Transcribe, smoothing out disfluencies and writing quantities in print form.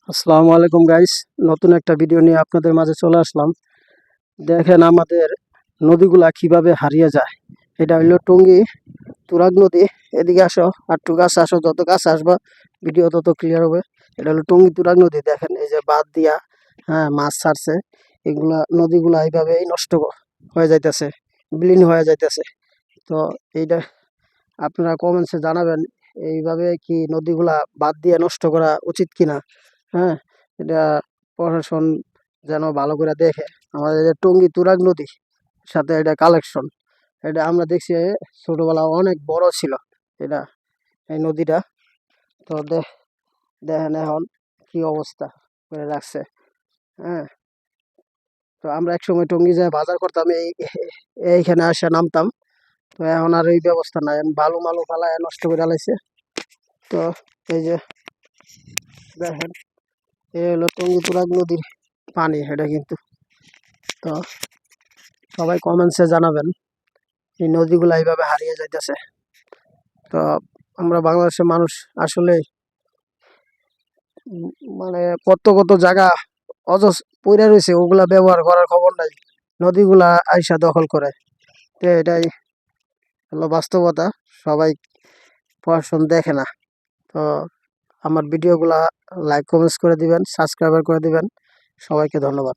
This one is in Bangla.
আসসালামু আলাইকুম গাইস, নতুন একটা ভিডিও নিয়ে আপনাদের মাঝে চলে আসলাম। দেখেন আমাদের নদীগুলা কিভাবে হারিয়ে যায়। এটা হইলো টঙ্গী তুরাগ নদী। এদিকে আসো, আর একটু কাছে আসো, যত কাছে আসবা ভিডিও তত ক্লিয়ার হবে। এটা হলো টঙ্গী তুরাগ নদী। দেখেন এই যে বাঁধ দিয়া মাছ ছাড়ছে, এগুলা নদীগুলা এইভাবেই নষ্ট হয়ে যাইতেছে, বিলীন হয়ে যাইতেছে। তো এইটা আপনারা কমেন্টসে জানাবেন, এইভাবে কি নদীগুলা বাদ দিয়ে নষ্ট করা উচিত কিনা। হ্যাঁ, এটা প্রশাসন যেন ভালো করে দেখে। আমাদের যে টঙ্গী তুরাগ নদী সাথে এটা কালেকশন, এটা আমরা দেখছি ছোটবেলা অনেক বড় ছিল এটা, এই নদীটা। তো দেখেন এখন কি অবস্থা করে রাখছে। হ্যাঁ, তো আমরা একসময় টঙ্গী যায় বাজার করতাম, এইখানে আসে নামতাম। তো এখন আর এই ব্যবস্থা নাই, বালু মালু ফালায় নষ্ট করে লাইছে। তো এই যে দেখেন, এই হলো টঙ্গী তুরাগ নদীর পানি এটা কিন্তু। তো সবাই কমেন্টসে জানাবেন এই নদীগুলো এইভাবে হারিয়ে যাইতেছে। তো আমরা বাংলাদেশের মানুষ আসলে মানে কত কত জায়গা অজস পইরা রয়েছে, ওগুলা ব্যবহার করার খবর নাই, নদীগুলা আইসা দখল করে। তো এটাই হলো বাস্তবতা। সবাই প্রশাসন দেখে না। তো আমার ভিডিওগুলা লাইক কমেন্টস করে দিবেন, সাবস্ক্রাইবার করে দিবেন। সবাইকে ধন্যবাদ।